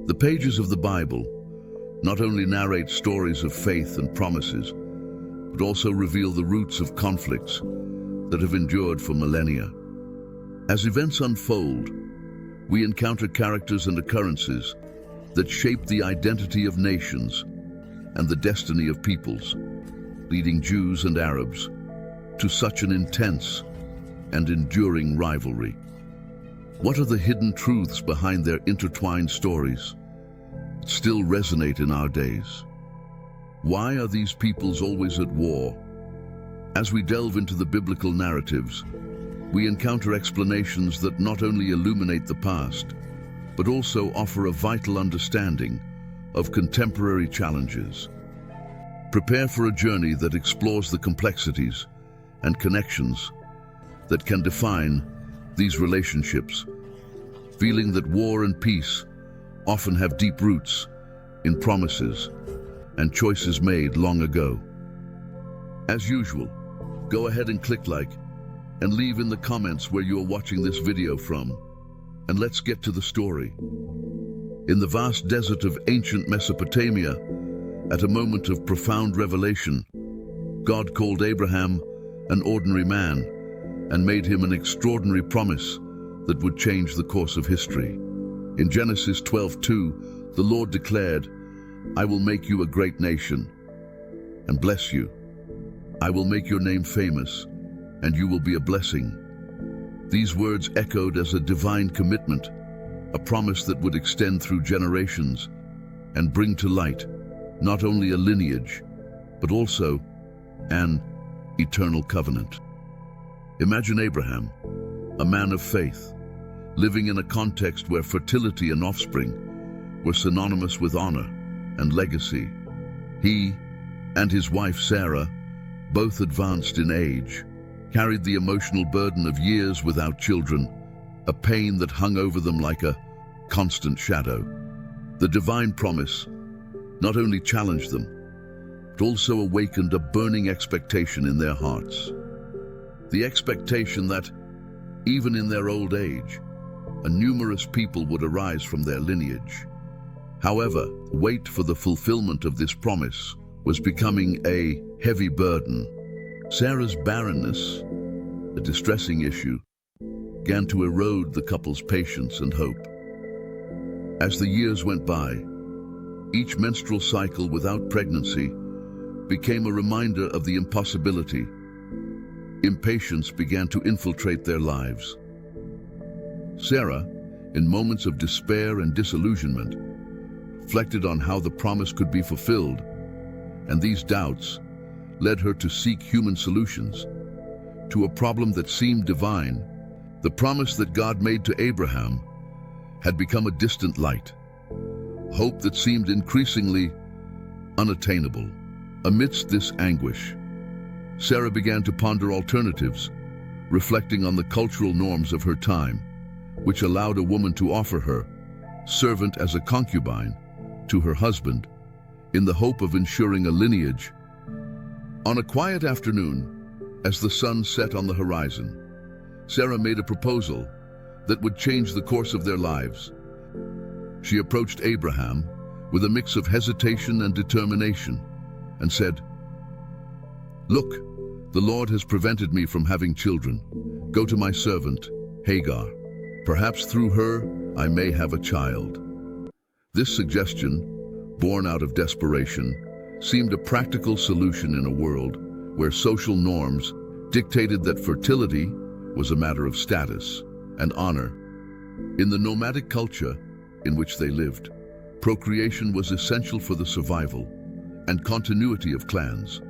The pages of the Bible not only narrate stories of faith and promises, but also reveal the roots of conflicts that have endured for millennia. As events unfold, we encounter characters and occurrences that shape the identity of nations and the destiny of peoples, leading Jews and Arabs to such an intense and enduring rivalry. What are the hidden truths behind their intertwined stories that still resonate in our days? Why are these peoples always at war? As we delve into the biblical narratives, we encounter explanations that not only illuminate the past, but also offer a vital understanding of contemporary challenges. Prepare for a journey that explores the complexities and connections that can define these relationships, feeling that war and peace often have deep roots in promises and choices made long ago. As usual, go ahead and click like and leave in the comments where you are watching this video from, and let's get to the story. In the vast desert of ancient Mesopotamia, at a moment of profound revelation, God called Abraham an ordinary man and made him an extraordinary promise that would change the course of history. In Genesis 12:2, the Lord declared, "I will make you a great nation and bless you. I will make your name famous, and you will be a blessing." These words echoed as a divine commitment, a promise that would extend through generations and bring to light not only a lineage, but also an eternal covenant. Imagine Abraham, a man of faith, living in a context where fertility and offspring were synonymous with honor and legacy. He and his wife Sarah, both advanced in age, carried the emotional burden of years without children, a pain that hung over them like a constant shadow. The divine promise not only challenged them, but also awakened a burning expectation in their hearts. The expectation that, even in their old age, a numerous people would arise from their lineage. However, wait for the fulfillment of this promise was becoming a heavy burden. Sarah's barrenness, a distressing issue, began to erode the couple's patience and hope. As the years went by, each menstrual cycle without pregnancy became a reminder of the impossibility. Impatience began to infiltrate their lives. Sarah, in moments of despair and disillusionment, reflected on how the promise could be fulfilled, and these doubts led her to seek human solutions to a problem that seemed divine. The promise that God made to Abraham had become a distant light, hope that seemed increasingly unattainable. Amidst this anguish, Sarah began to ponder alternatives, reflecting on the cultural norms of her time, which allowed a woman to offer her servant as a concubine to her husband in the hope of ensuring a lineage. On a quiet afternoon, as the sun set on the horizon, Sarah made a proposal that would change the course of their lives. She approached Abraham with a mix of hesitation and determination and said, "Look, the Lord has prevented me from having children. Go to my servant, Hagar. Perhaps through her I may have a child." This suggestion, born out of desperation, seemed a practical solution in a world where social norms dictated that fertility was a matter of status and honor. In the nomadic culture in which they lived, procreation was essential for the survival and continuity of clans.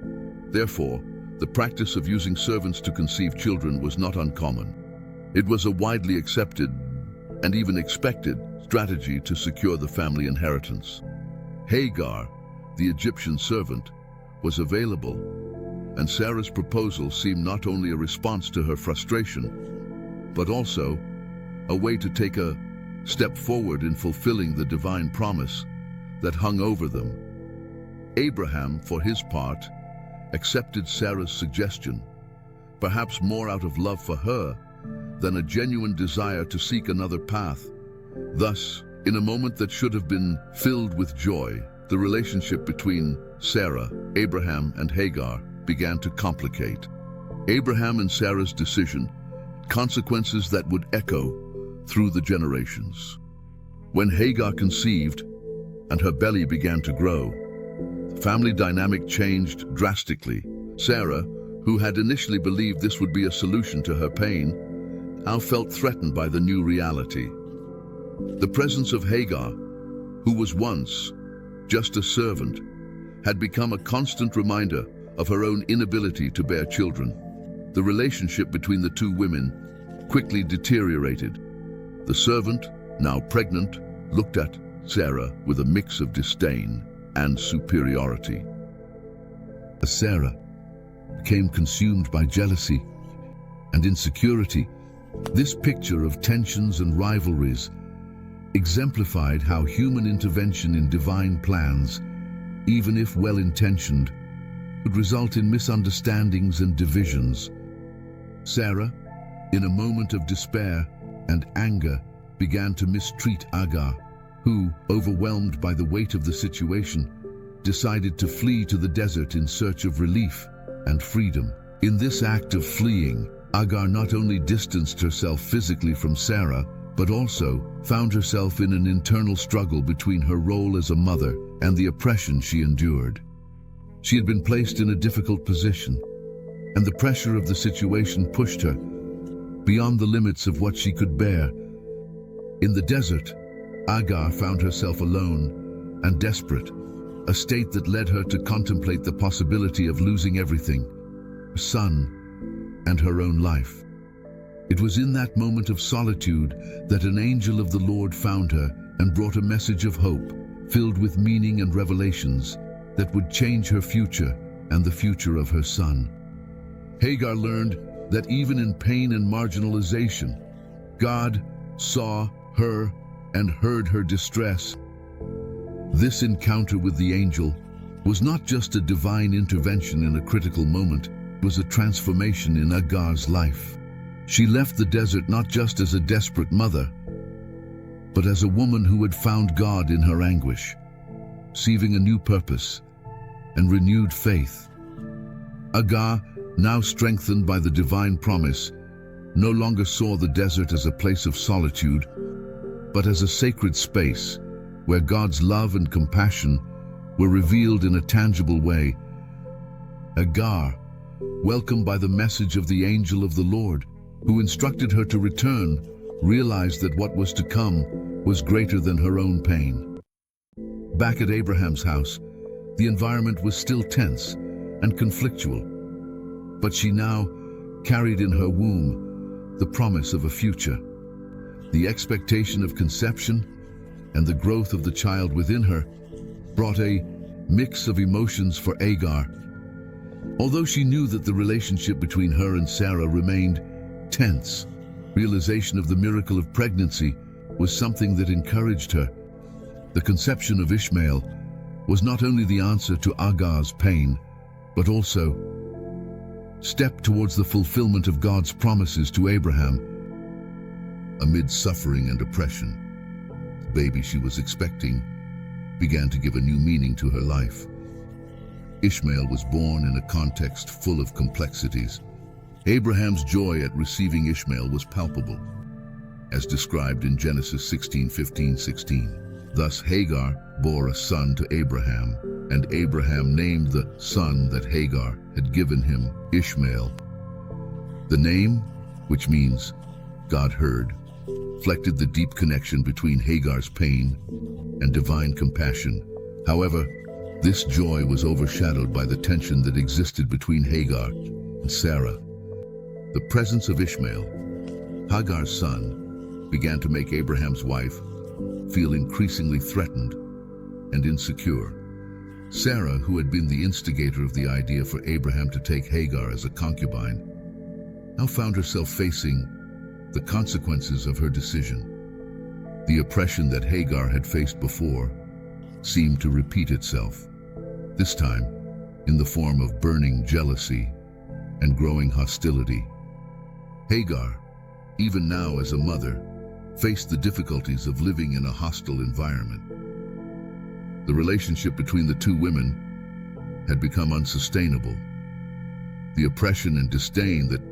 Therefore, the practice of using servants to conceive children was not uncommon. It was a widely accepted and even expected strategy to secure the family inheritance. Hagar, the Egyptian servant, was available, and Sarah's proposal seemed not only a response to her frustration, but also a way to take a step forward in fulfilling the divine promise that hung over them. Abraham, for his part, accepted Sarah's suggestion, perhaps more out of love for her than a genuine desire to seek another path. Thus, In a moment that should have been filled with joy, the relationship between Sarah, Abraham, and Hagar began to complicate. Abraham and Sarah's decision, consequences that would echo through the generations. When Hagar conceived and her belly began to grow, the family dynamic changed drastically. Sarah, who had initially believed this would be a solution to her pain, now felt threatened by the new reality. The presence of Hagar, who was once just a servant, had become a constant reminder of her own inability to bear children. The relationship between the two women quickly deteriorated. The servant, now pregnant, looked at Sarah with a mix of disdain and superiority. As Sarah became consumed by jealousy and insecurity, this picture of tensions and rivalries exemplified how human intervention in divine plans, even if well-intentioned, could result in misunderstandings and divisions. Sarah, in a moment of despair and anger, began to mistreat Hagar, who, overwhelmed by the weight of the situation, decided to flee to the desert in search of relief and freedom. In this act of fleeing, Hagar not only distanced herself physically from Sarah, but also found herself in an internal struggle between her role as a mother and the oppression she endured. She had been placed in a difficult position, and the pressure of the situation pushed her beyond the limits of what she could bear. In the desert, Hagar found herself alone and desperate, a state that led her to contemplate the possibility of losing everything, her son and her own life. It was in that moment of solitude that an angel of the Lord found her and brought a message of hope, filled with meaning and revelations that would change her future and the future of her son. Hagar learned that even in pain and marginalization, God saw her and heard her distress. This encounter with the angel was not just a divine intervention in a critical moment, it was a transformation in Hagar's life. She left the desert not just as a desperate mother, but as a woman who had found God in her anguish, receiving a new purpose and renewed faith. Hagar, now strengthened by the divine promise, no longer saw the desert as a place of solitude, but as a sacred space where God's love and compassion were revealed in a tangible way. Hagar, welcomed by the message of the angel of the Lord, who instructed her to return, realized that what was to come was greater than her own pain. Back at Abraham's house, the environment was still tense and conflictual, but she now carried in her womb the promise of a future. The expectation of conception and the growth of the child within her brought a mix of emotions for Hagar. Although she knew that the relationship between her and Sarah remained tense, realization of the miracle of pregnancy was something that encouraged her. The conception of Ishmael was not only the answer to Hagar's pain, but also a step towards the fulfillment of God's promises to Abraham. Amid suffering and oppression, the baby she was expecting began to give a new meaning to her life. Ishmael was born in a context full of complexities. Abraham's joy at receiving Ishmael was palpable, as described in Genesis 16:15-16. Thus Hagar bore a son to Abraham, and Abraham named the son that Hagar had given him Ishmael. The name, which means God heard, reflected the deep connection between Hagar's pain and divine compassion. However, this joy was overshadowed by the tension that existed between Hagar and Sarah. The presence of Ishmael, Hagar's son, began to make Abraham's wife feel increasingly threatened and insecure. Sarah, who had been the instigator of the idea for Abraham to take Hagar as a concubine, now found herself facing the consequences of her decision. The oppression that Hagar had faced before seemed to repeat itself, this time in the form of burning jealousy and growing hostility. Hagar, even now as a mother, faced the difficulties of living in a hostile environment. The relationship between the two women had become unsustainable. The oppression and disdain that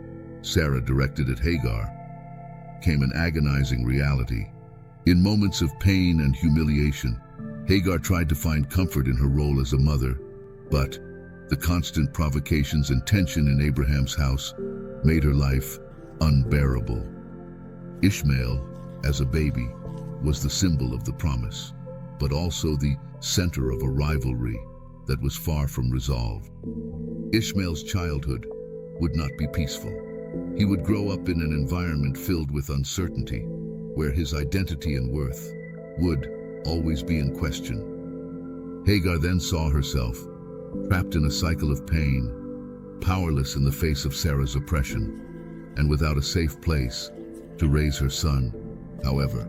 Sarah directed at Hagar became an agonizing reality. In moments of pain and humiliation, Hagar tried to find comfort in her role as a mother, but the constant provocations and tension in Abraham's house made her life unbearable. Ishmael, as a baby, was the symbol of the promise, but also the center of a rivalry that was far from resolved. Ishmael's childhood would not be peaceful. He would grow up in an environment filled with uncertainty, where his identity and worth would always be in question. Hagar then saw herself trapped in a cycle of pain, powerless in the face of Sarah's oppression, and without a safe place to raise her son. However,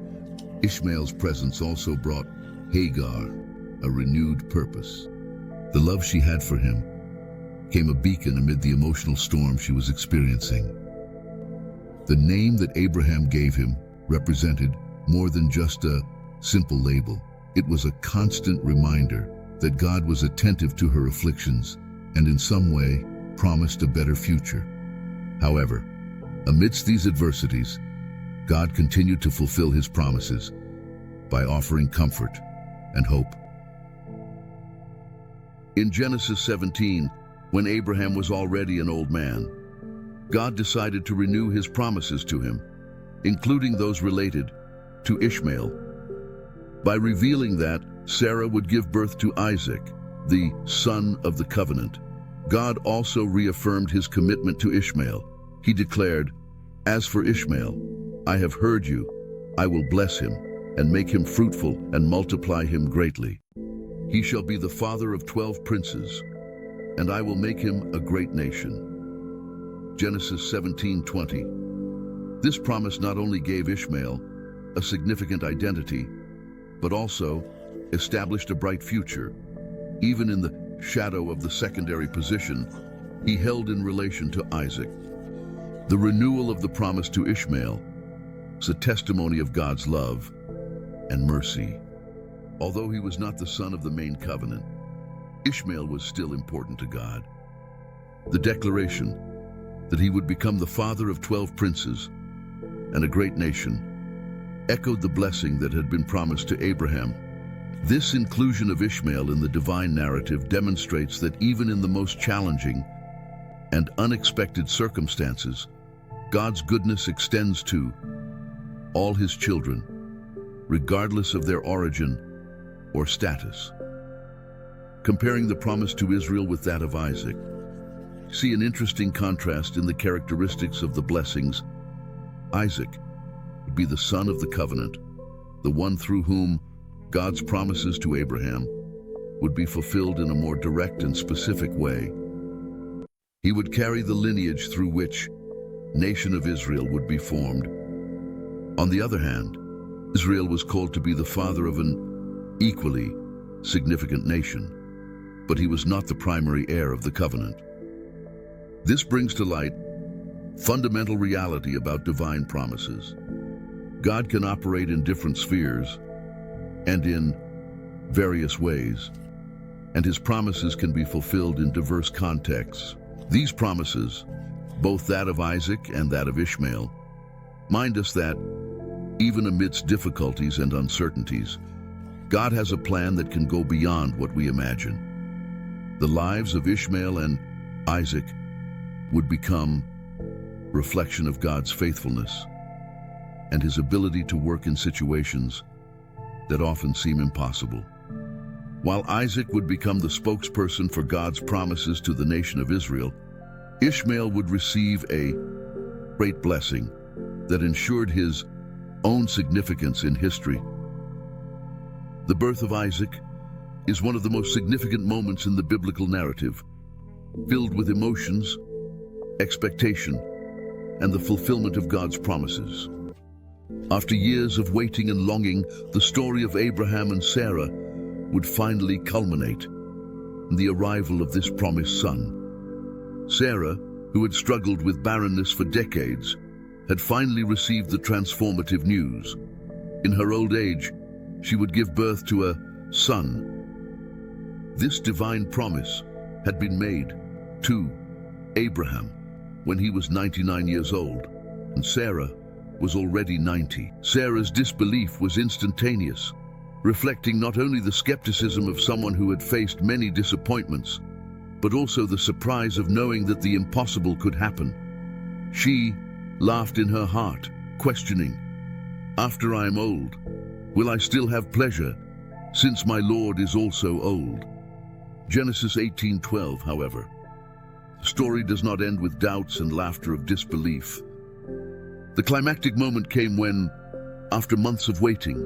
Ishmael's presence also brought Hagar a renewed purpose. The love she had for him became a beacon amid the emotional storm she was experiencing. The name that Abraham gave him represented more than just a simple label. It was a constant reminder that God was attentive to her afflictions and in some way promised a better future. However, amidst these adversities, God continued to fulfill his promises by offering comfort and hope. In Genesis 17, when Abraham was already an old man, God decided to renew his promises to him, including those related to Ishmael. By revealing that Sarah would give birth to Isaac, the son of the covenant, God also reaffirmed his commitment to Ishmael. He declared, "As for Ishmael, I have heard you. I will bless him and make him fruitful and multiply him greatly. He shall be the father of 12 princes, and I will make him a great nation." Genesis 17:20. This promise not only gave Ishmael a significant identity, but also established a bright future, even in the shadow of the secondary position he held in relation to Isaac. The renewal of the promise to Ishmael is a testimony of God's love and mercy. Although he was not the son of the main covenant, Ishmael was still important to God. The declaration that he would become the father of 12 princes and a great nation echoed the blessing that had been promised to Abraham. This inclusion of Ishmael in the divine narrative demonstrates that even in the most challenging and unexpected circumstances, God's goodness extends to all his children, regardless of their origin or status. Comparing the promise to Israel with that of Isaac, see an interesting contrast in the characteristics of the blessings. Isaac would be the son of the covenant, the one through whom God's promises to Abraham would be fulfilled in a more direct and specific way. He would carry the lineage through which nation of Israel would be formed. On the other hand, Israel was called to be the father of an equally significant nation, but he was not the primary heir of the covenant. This brings to light fundamental reality about divine promises. God can operate in different spheres and in various ways, and his promises can be fulfilled in diverse contexts. These promises, both that of Isaac and that of Ishmael, remind us that even amidst difficulties and uncertainties, God has a plan that can go beyond what we imagine. The lives of Ishmael and Isaac would become a reflection of God's faithfulness and his ability to work in situations that often seem impossible. While Isaac would become the spokesperson for God's promises to the nation of Israel, Ishmael would receive a great blessing that ensured his own significance in history. The birth of Isaac is one of the most significant moments in the biblical narrative, filled with emotions, expectation, and the fulfillment of God's promises. After years of waiting and longing, the story of Abraham and Sarah would finally culminate in the arrival of this promised son. Sarah, who had struggled with barrenness for decades, had finally received the transformative news. In her old age, she would give birth to a son. This divine promise had been made to Abraham when he was 99 years old, and Sarah was already 90. Sarah's disbelief was instantaneous, reflecting not only the skepticism of someone who had faced many disappointments, but also the surprise of knowing that the impossible could happen. She laughed in her heart, questioning, "After I am old, will I still have pleasure, since my Lord is also old?" Genesis 18:12, however. The story does not end with doubts and laughter of disbelief. The climactic moment came when, after months of waiting,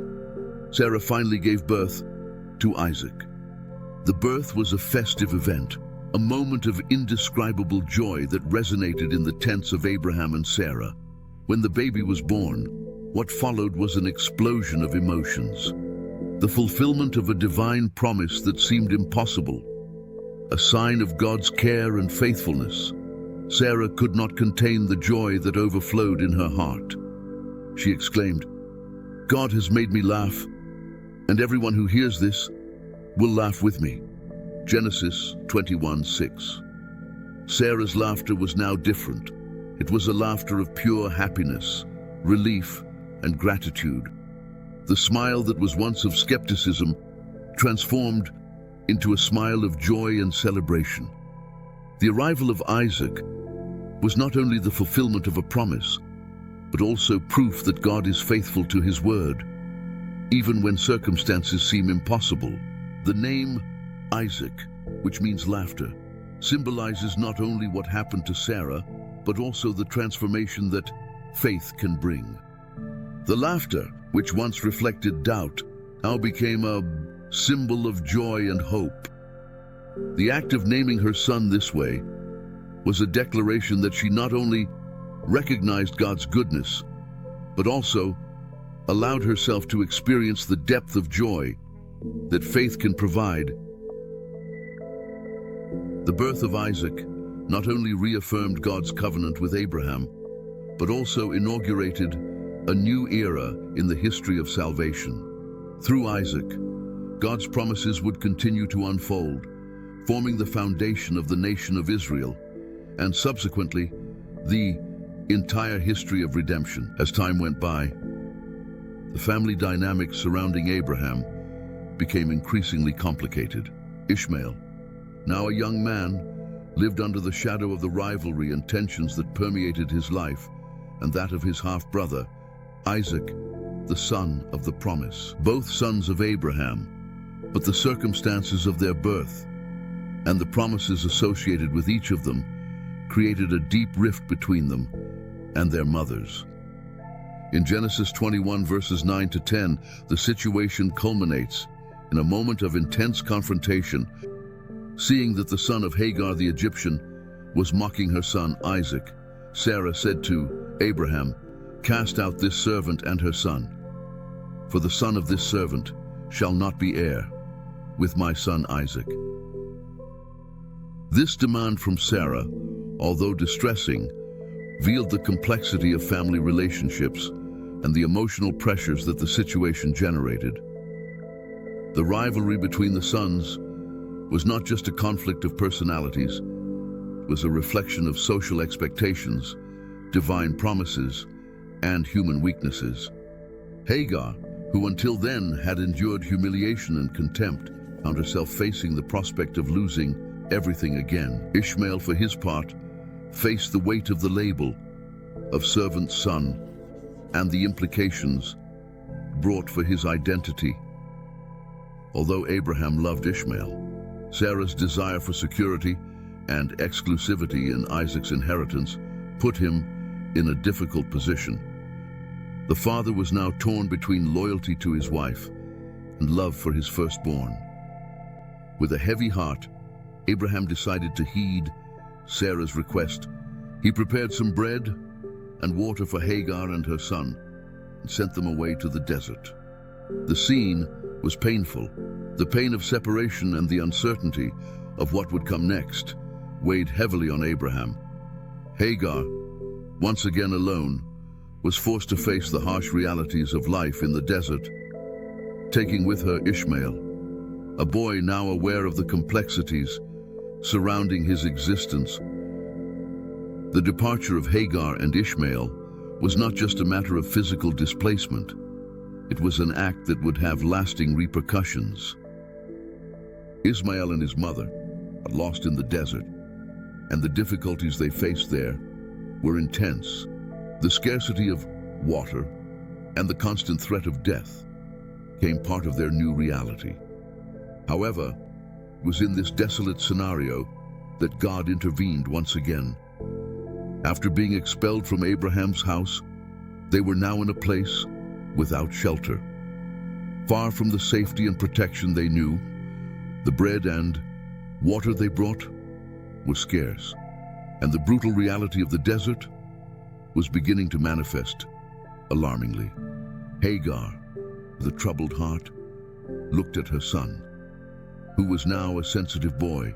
Sarah finally gave birth to Isaac. The birth was a festive event, a moment of indescribable joy that resonated in the tents of Abraham and Sarah. When the baby was born, what followed was an explosion of emotions. The fulfillment of a divine promise that seemed impossible, a sign of God's care and faithfulness. Sarah could not contain the joy that overflowed in her heart. She exclaimed, "God has made me laugh, and everyone who hears this will laugh with me." Genesis 21:6. Sarah's laughter was now different. It was a laughter of pure happiness, relief, and gratitude. The smile that was once of skepticism transformed into a smile of joy and celebration. The arrival of Isaac was not only the fulfillment of a promise, but also proof that God is faithful to his word, even when circumstances seem impossible. The name Isaac, which means laughter, symbolizes not only what happened to Sarah, but also the transformation that faith can bring. The laughter, which once reflected doubt, now became a symbol of joy and hope. The act of naming her son this way was a declaration that she not only recognized God's goodness, but also allowed herself to experience the depth of joy that faith can provide. The birth of Isaac not only reaffirmed God's covenant with Abraham, but also inaugurated a new era in the history of salvation. Through Isaac, God's promises would continue to unfold, forming the foundation of the nation of Israel, and subsequently, the entire history of redemption. As time went by, the family dynamics surrounding Abraham became increasingly complicated. Ishmael, now a young man, lived under the shadow of the rivalry and tensions that permeated his life and that of his half-brother, Isaac, the son of the promise. Both sons of Abraham, but the circumstances of their birth and the promises associated with each of them created a deep rift between them and their mothers. In Genesis 21 verses 9 to 10, the situation culminates in a moment of intense confrontation. Seeing that the son of Hagar the Egyptian was mocking her son Isaac, Sarah said to Abraham, "Cast out this servant and her son, for the son of this servant shall not be heir with my son Isaac." This demand from Sarah, although distressing, revealed the complexity of family relationships and the emotional pressures that the situation generated. The rivalry between the sons was not just a conflict of personalities, it was a reflection of social expectations, divine promises, and human weaknesses. Hagar, who until then had endured humiliation and contempt, found herself facing the prospect of losing everything again. Ishmael, for his part, faced the weight of the label of servant son and the implications brought for his identity. Although Abraham loved Ishmael, Sarah's desire for security and exclusivity in Isaac's inheritance put him in a difficult position. The father was now torn between loyalty to his wife and love for his firstborn. With a heavy heart, Abraham decided to heed Sarah's request. He prepared some bread and water for Hagar and her son and sent them away to the desert. The scene was painful. The pain of separation and the uncertainty of what would come next weighed heavily on Abraham. Hagar, once again alone, was forced to face the harsh realities of life in the desert, taking with her Ishmael, a boy now aware of the complexities surrounding his existence. The departure of Hagar and Ishmael was not just a matter of physical displacement. It was an act that would have lasting repercussions. Ishmael and his mother are lost in the desert, and the difficulties they faced there were intense. The scarcity of water and the constant threat of death became part of their new reality. However, it was in this desolate scenario that God intervened once again. After being expelled from Abraham's house, they were now in a place without shelter. Far from the safety and protection they knew, the bread and water they brought were scarce, and the brutal reality of the desert was beginning to manifest alarmingly. Hagar, with a troubled heart, looked at her son, who was now a sensitive boy,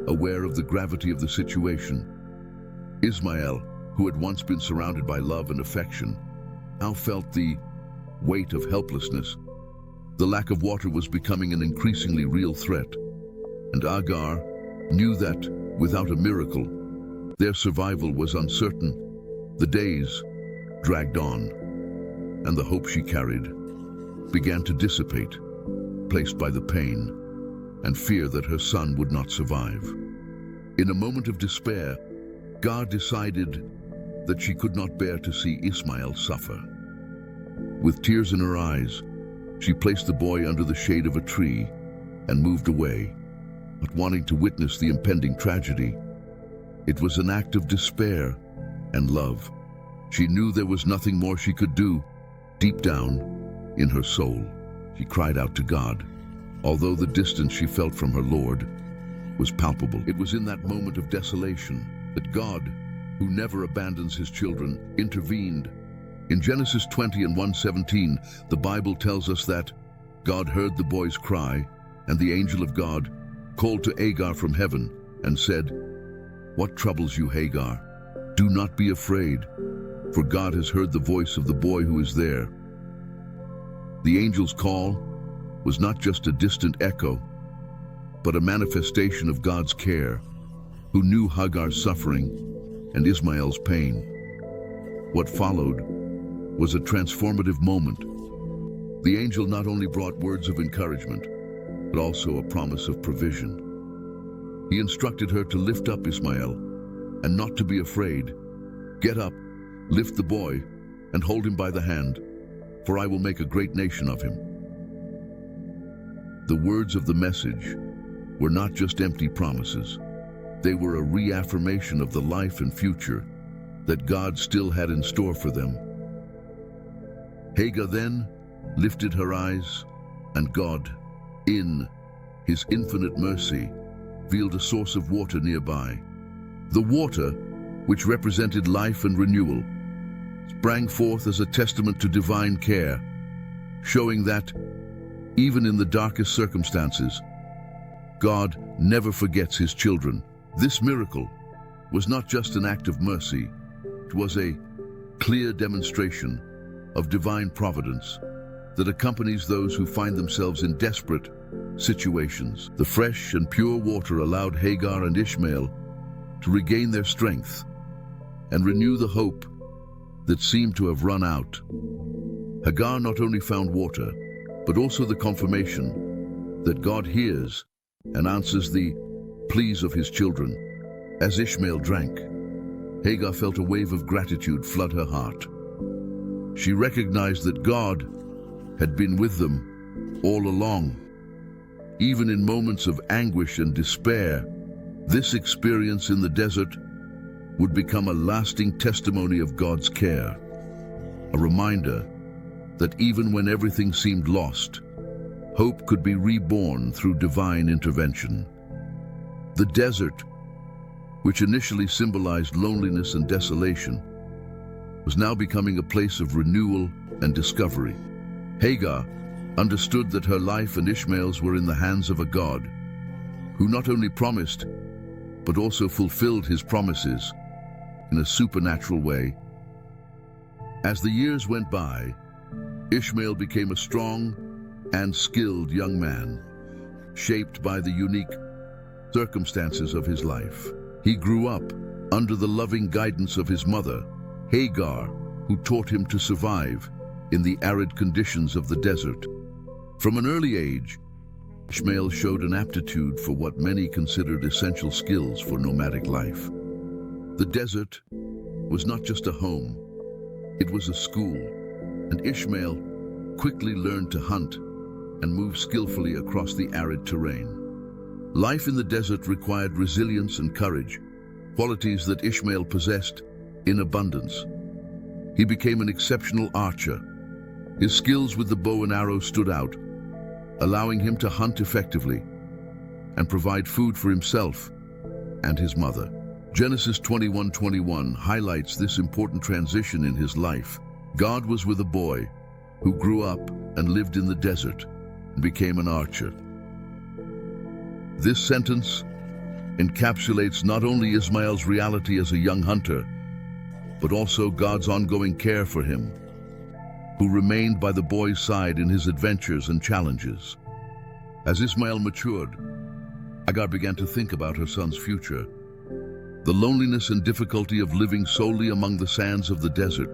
aware of the gravity of the situation. Ishmael, who had once been surrounded by love and affection, now felt the weight of helplessness. The lack of water was becoming an increasingly real threat, and Hagar knew that, without a miracle, their survival was uncertain. The days dragged on, and the hope she carried began to dissipate, placed by the pain and fear that her son would not survive. In a moment of despair, God decided that she could not bear to see Ishmael suffer. With tears in her eyes, she placed the boy under the shade of a tree and moved away, not wanting to witness the impending tragedy. It was an act of despair and love. She knew there was nothing more she could do. Deep down, in her soul, she cried out to God, although the distance she felt from her Lord was palpable. It was in that moment of desolation that God, who never abandons his children, intervened. In Genesis 20 and 1:17, the Bible tells us that God heard the boy's cry, and the angel of God called to Hagar from heaven and said, "What troubles you, Hagar? Do not be afraid, for God has heard the voice of the boy who is there." The angel's call was not just a distant echo, but a manifestation of God's care, who knew Hagar's suffering and Ishmael's pain. What followed was a transformative moment. The angel not only brought words of encouragement, but also a promise of provision. He instructed her to lift up Ishmael and not to be afraid. "Get up, lift the boy, and hold him by the hand, for I will make a great nation of him." The words of the message were not just empty promises. They were a reaffirmation of the life and future that God still had in store for them. Hagar then lifted her eyes, and God, in his infinite mercy, revealed a source of water nearby. The water, which represented life and renewal, sprang forth as a testament to divine care, showing that, even in the darkest circumstances, God never forgets his children. This miracle was not just an act of mercy, it was a clear demonstration of divine providence that accompanies those who find themselves in desperate situations. The fresh and pure water allowed Hagar and Ishmael to regain their strength and renew the hope that seemed to have run out. Hagar not only found water, but also the confirmation that God hears and answers the pleas of his children. As Ishmael drank, Hagar felt a wave of gratitude flood her heart. She recognized that God had been with them all along. Even in moments of anguish and despair, this experience in the desert would become a lasting testimony of God's care, a reminder that even when everything seemed lost, hope could be reborn through divine intervention. The desert, which initially symbolized loneliness and desolation, was now becoming a place of renewal and discovery. Hagar understood that her life and Ishmael's were in the hands of a God who not only promised, but also fulfilled his promises in a supernatural way. As the years went by, Ishmael became a strong and skilled young man, shaped by the unique circumstances of his life. He grew up under the loving guidance of his mother, Hagar, who taught him to survive in the arid conditions of the desert. From an early age, Ishmael showed an aptitude for what many considered essential skills for nomadic life. The desert was not just a home, it was a school, and Ishmael quickly learned to hunt and move skillfully across the arid terrain. Life in the desert required resilience and courage, qualities that Ishmael possessed in abundance. He became an exceptional archer. His skills with the bow and arrow stood out, allowing him to hunt effectively and provide food for himself and his mother. Genesis 21:21 highlights this important transition in his life. God was with a boy who grew up and lived in the desert and became an archer. This sentence encapsulates not only Ishmael's reality as a young hunter, but also God's ongoing care for him, who remained by the boy's side in his adventures and challenges. As Ishmael matured, Hagar began to think about her son's future. The loneliness and difficulty of living solely among the sands of the desert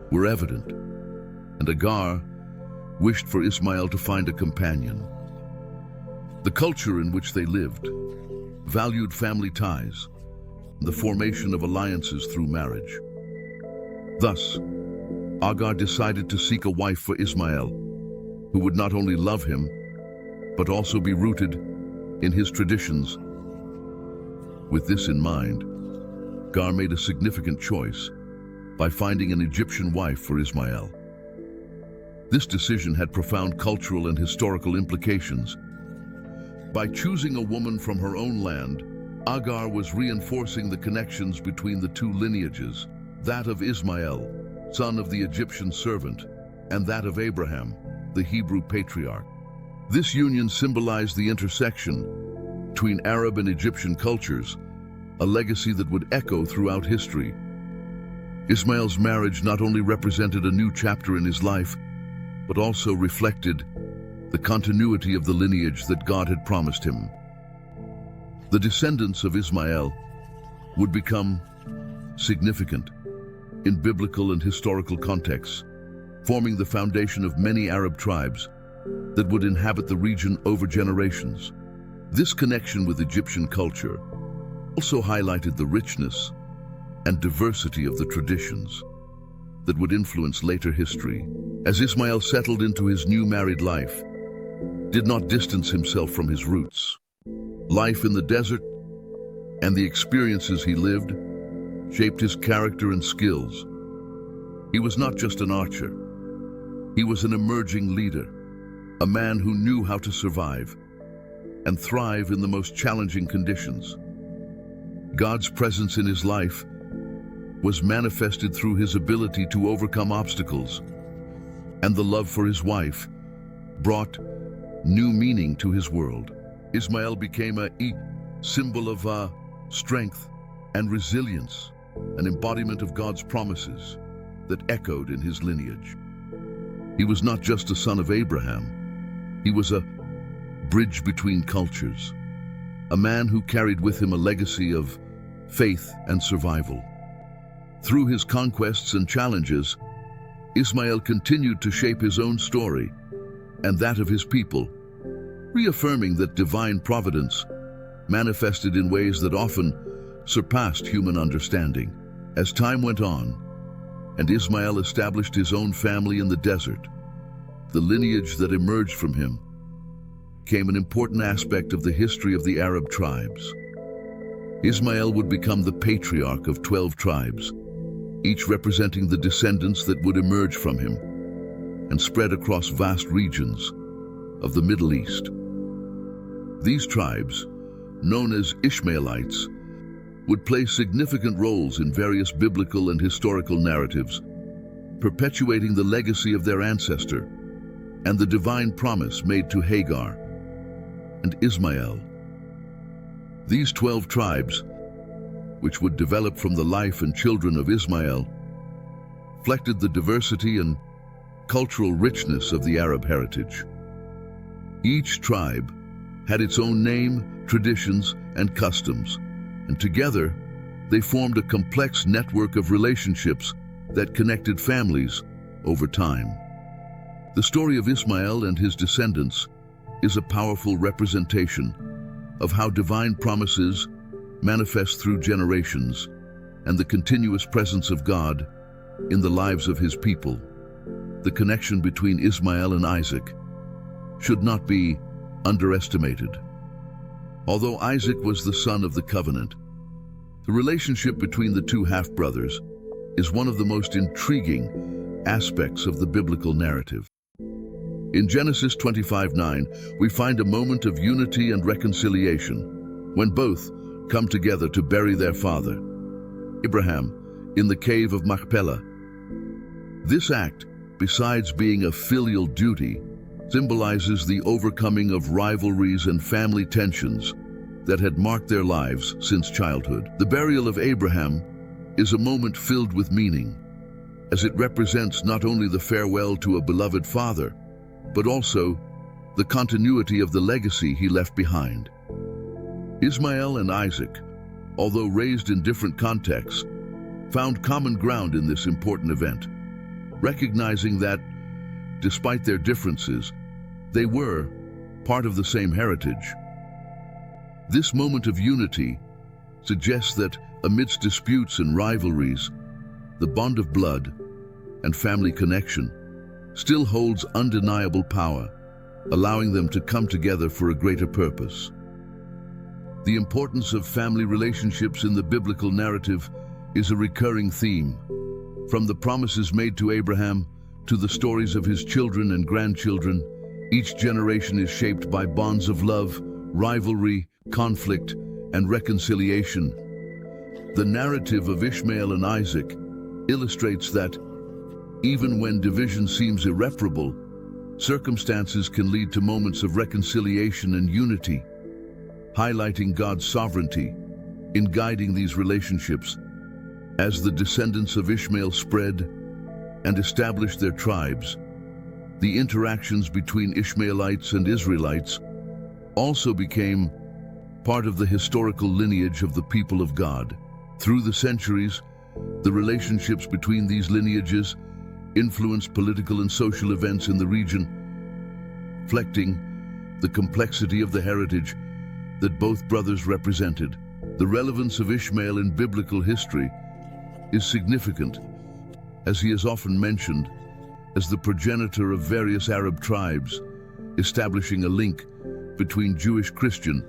were evident, and Hagar wished for Ishmael to find a companion. The culture in which they lived valued family ties and the formation of alliances through marriage. Thus, Hagar decided to seek a wife for Ishmael, who would not only love him, but also be rooted in his traditions. With this in mind, Hagar made a significant choice by finding an Egyptian wife for Ishmael. This decision had profound cultural and historical implications. By choosing a woman from her own land, Hagar was reinforcing the connections between the two lineages, that of Ishmael, son of the Egyptian servant, and that of Abraham, the Hebrew patriarch. This union symbolized the intersection between Arab and Egyptian cultures, a legacy that would echo throughout history. Ishmael's marriage not only represented a new chapter in his life, but also reflected the continuity of the lineage that God had promised him. The descendants of Ishmael would become significant in biblical and historical contexts, forming the foundation of many Arab tribes that would inhabit the region over generations. This connection with Egyptian culture also highlighted the richness and diversity of the traditions that would influence later history. As Ishmael settled into his new married life, did not distance himself from his roots. Life in the desert and the experiences he lived shaped his character and skills. He was not just an archer. He was an emerging leader, a man who knew how to survive and thrive in the most challenging conditions. God's presence in his life was manifested through his ability to overcome obstacles, and the love for his wife brought new meaning to his world. Ishmael became a symbol of strength and resilience, an embodiment of God's promises that echoed in his lineage. He was not just a son of Abraham, he was a bridge between cultures, a man who carried with him a legacy of faith and survival. Through his conquests and challenges, Ishmael continued to shape his own story and that of his people, reaffirming that divine providence manifested in ways that often surpassed human understanding. As time went on, and Ishmael established his own family in the desert, the lineage that emerged from him became an important aspect of the history of the Arab tribes. Ishmael would become the patriarch of 12 tribes, each representing the descendants that would emerge from him and spread across vast regions of the Middle East. These tribes, known as Ishmaelites, would play significant roles in various biblical and historical narratives, perpetuating the legacy of their ancestor and the divine promise made to Hagar and Ishmael. These 12 tribes, which would develop from the life and children of Ishmael, reflected the diversity and cultural richness of the Arab heritage. Each tribe had its own name, traditions, and customs, and together they formed a complex network of relationships that connected families over time. The story of Ishmael and his descendants is a powerful representation of how divine promises manifest through generations and the continuous presence of God in the lives of his people. The connection between Ishmael and Isaac should not be underestimated. Although Isaac was the son of the covenant, the relationship between the two half-brothers is one of the most intriguing aspects of the biblical narrative. In Genesis 25:9, we find a moment of unity and reconciliation when both come together to bury their father, Abraham, in the cave of Machpelah. This act, besides being a filial duty, symbolizes the overcoming of rivalries and family tensions that had marked their lives since childhood. The burial of Abraham is a moment filled with meaning, as it represents not only the farewell to a beloved father, but also the continuity of the legacy he left behind. Ishmael and Isaac, although raised in different contexts, found common ground in this important event, recognizing that, despite their differences, they were part of the same heritage. This moment of unity suggests that, amidst disputes and rivalries, the bond of blood and family connection still holds undeniable power, allowing them to come together for a greater purpose. The importance of family relationships in the biblical narrative is a recurring theme. From the promises made to Abraham to the stories of his children and grandchildren, each generation is shaped by bonds of love, rivalry, conflict, and reconciliation. The narrative of Ishmael and Isaac illustrates that, even when division seems irreparable, circumstances can lead to moments of reconciliation and unity, highlighting God's sovereignty in guiding these relationships. As the descendants of Ishmael spread and established their tribes, the interactions between Ishmaelites and Israelites also became part of the historical lineage of the people of God. Through the centuries, the relationships between these lineages influenced political and social events in the region, reflecting the complexity of the heritage that both brothers represented. The relevance of Ishmael in biblical history is significant, as he is often mentioned as the progenitor of various Arab tribes, establishing a link between Jewish, Christian,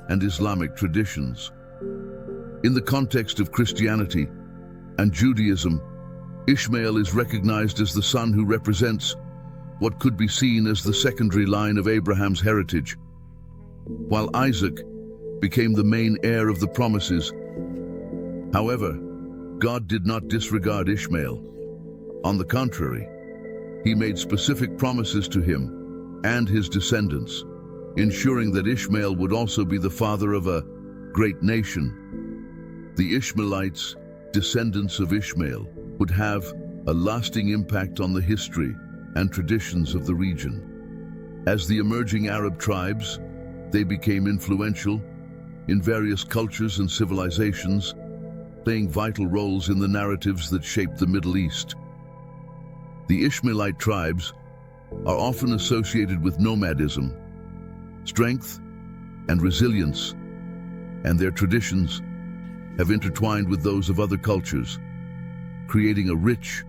and Islamic traditions. In the context of Christianity and Judaism, Ishmael is recognized as the son who represents what could be seen as the secondary line of Abraham's heritage, while Isaac became the main heir of the promises. However, God did not disregard Ishmael. On the contrary, he made specific promises to him and his descendants, ensuring that Ishmael would also be the father of a great nation. The Ishmaelites, descendants of Ishmael, would have a lasting impact on the history and traditions of the region. As the emerging Arab tribes, they became influential in various cultures and civilizations, playing vital roles in the narratives that shaped the Middle East. The Ishmaelite tribes are often associated with nomadism, strength, and resilience, and their traditions have intertwined with those of other cultures, creating a rich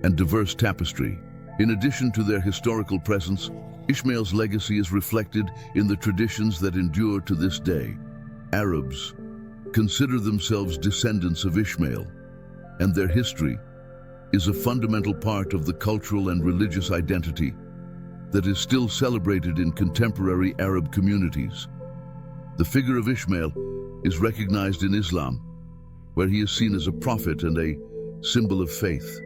and diverse tapestry. In addition to their historical presence, Ishmael's legacy is reflected in the traditions that endure to this day. Arabs consider themselves descendants of Ishmael, and their history is a fundamental part of the cultural and religious identity that is still celebrated in contemporary Arab communities. The figure of Ishmael is recognized in Islam, where he is seen as a prophet and a symbol of faith.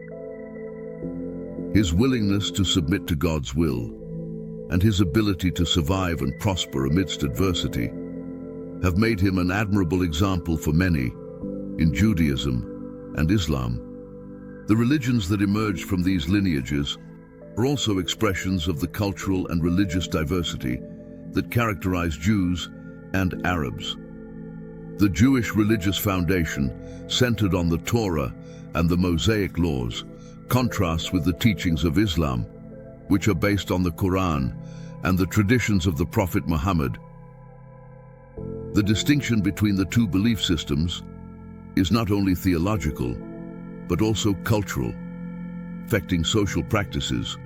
His willingness to submit to God's will and his ability to survive and prosper amidst adversity have made him an admirable example for many in Judaism and Islam. The religions that emerged from these lineages are also expressions of the cultural and religious diversity that characterize Jews and Arabs. The Jewish religious foundation, centered on the Torah and the Mosaic laws, contrasts with the teachings of Islam, which are based on the Quran and the traditions of the Prophet Muhammad. The distinction between the two belief systems is not only theological, but also cultural, affecting social practices,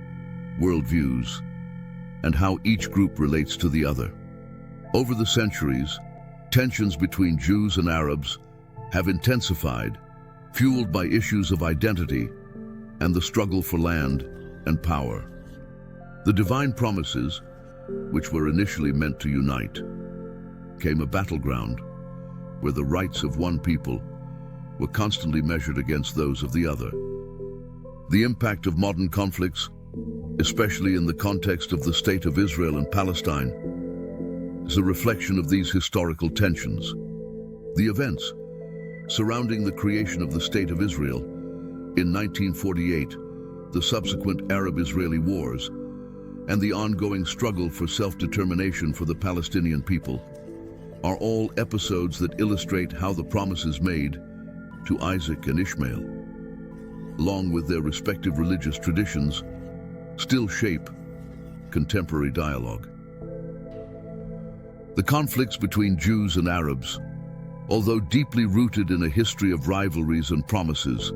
worldviews, and how each group relates to the other. Over the centuries, tensions between Jews and Arabs have intensified, fueled by issues of identity and the struggle for land and power. The divine promises, which were initially meant to unite, became a battleground where the rights of one people were constantly measured against those of the other. The impact of modern conflicts, especially in the context of the State of Israel and Palestine, is a reflection of these historical tensions. The events surrounding the creation of the State of Israel in 1948, the subsequent Arab-Israeli wars, and the ongoing struggle for self-determination for the Palestinian people are all episodes that illustrate how the promises made to Isaac and Ishmael, along with their respective religious traditions, still shape contemporary dialogue. The conflicts between Jews and Arabs, although deeply rooted in a history of rivalries and promises,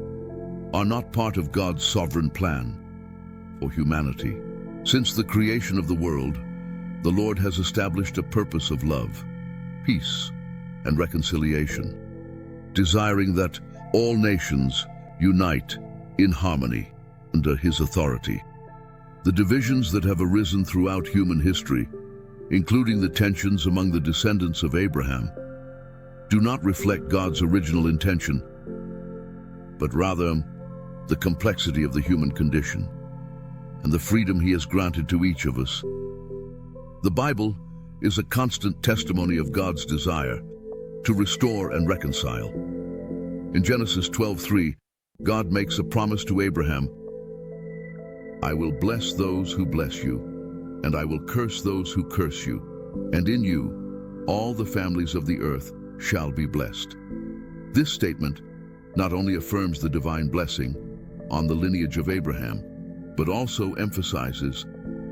are not part of God's sovereign plan for humanity. Since the creation of the world, the Lord has established a purpose of love, peace, and reconciliation, desiring that all nations unite in harmony under His authority. The divisions that have arisen throughout human history, including the tensions among the descendants of Abraham, do not reflect God's original intention, but rather the complexity of the human condition and the freedom He has granted to each of us. The Bible is a constant testimony of God's desire to restore and reconcile. In Genesis 12:3, God makes a promise to Abraham, "I will bless those who bless you, and I will curse those who curse you, and in you all the families of the earth shall be blessed." This statement not only affirms the divine blessing on the lineage of Abraham, but also emphasizes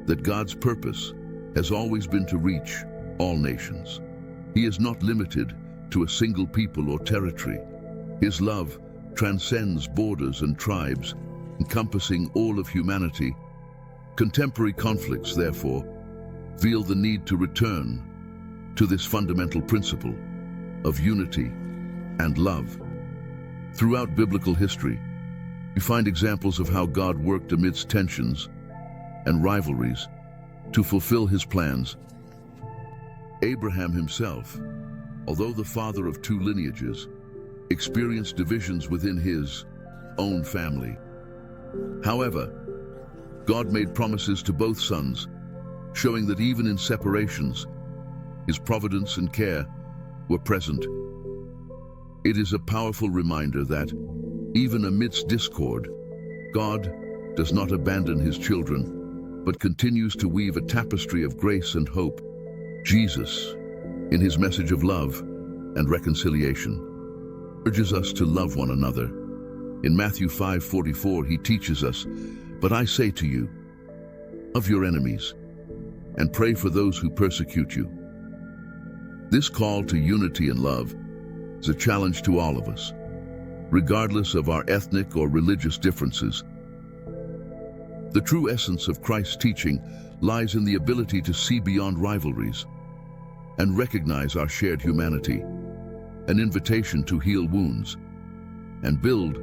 that God's purpose has always been to reach all nations. He is not limited to a single people or territory. His love transcends borders and tribes, encompassing all of humanity. Contemporary conflicts, therefore, feel the need to return to this fundamental principle of unity and love. Throughout biblical history, we find examples of how God worked amidst tensions and rivalries to fulfill His plans. Abraham himself, although the father of two lineages, experienced divisions within his own family. However, God made promises to both sons, showing that even in separations, His providence and care were present. It is a powerful reminder that, even amidst discord, God does not abandon His children, but continues to weave a tapestry of grace and hope. Jesus, in His message of love and reconciliation, urges us to love one another. In Matthew 5:44, He teaches us, "But I say to you, love your enemies, and pray for those who persecute you." This call to unity and love is a challenge to all of us, regardless of our ethnic or religious differences. The true essence of Christ's teaching lies in the ability to see beyond rivalries and recognize our shared humanity, an invitation to heal wounds and build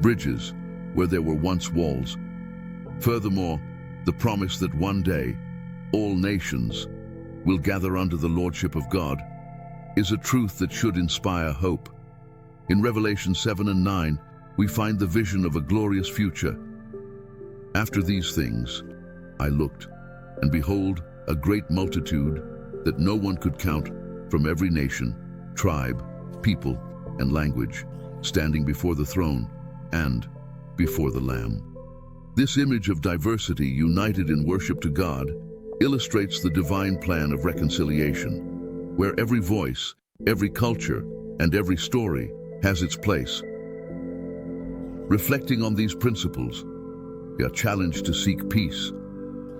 bridges where there were once walls. Furthermore, the promise that one day all nations will gather under the lordship of God is a truth that should inspire hope. In Revelation 7 and 9, we find the vision of a glorious future. "After these things, I looked, and behold, a great multitude that no one could count, from every nation, tribe, people, and language, standing before the throne, and before the Lamb. This image of diversity united in worship to God illustrates the divine plan of reconciliation, where every voice, every culture, and every story has its place. Reflecting on these principles, we are challenged to seek peace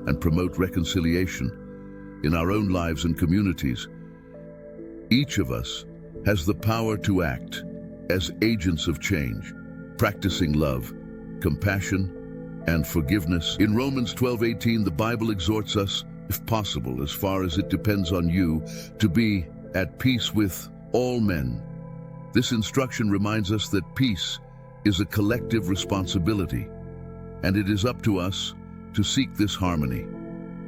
and promote reconciliation in our own lives and communities. Each of us has the power to act as agents of change, practicing love, compassion, and forgiveness. In Romans 12:18, the Bible exhorts us, if possible, as far as it depends on you, to be at peace with all men. This instruction reminds us that peace is a collective responsibility, and it is up to us to seek this harmony,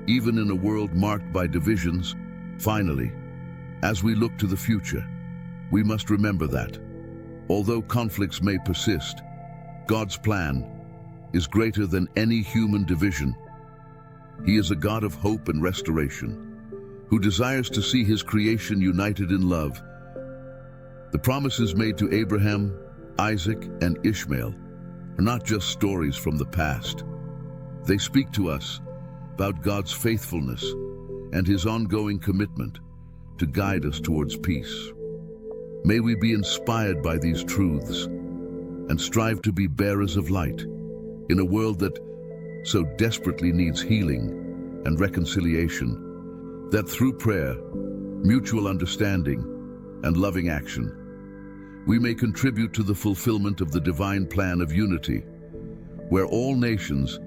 even in a world marked by divisions. Finally, as we look to the future, we must remember that, although conflicts may persist, God's plan is greater than any human division. He is a God of hope and restoration, who desires to see his creation united in love. The promises made to Abraham, Isaac, and Ishmael are not just stories from the past. They speak to us about God's faithfulness and his ongoing commitment to guide us towards peace. May we be inspired by these truths and strive to be bearers of light in a world that so desperately needs healing and reconciliation, that through prayer, mutual understanding, and loving action, we may contribute to the fulfillment of the divine plan of unity, where all nations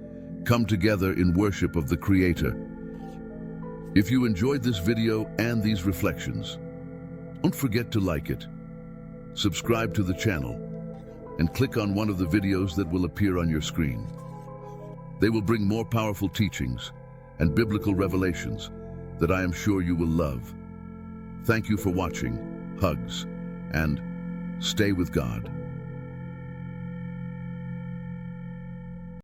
come together in worship of the Creator. If you enjoyed this video and these reflections, don't forget to like it, subscribe to the channel, and click on one of the videos that will appear on your screen. They will bring more powerful teachings and biblical revelations that I am sure you will love. Thank you for watching. Hugs, and stay with God.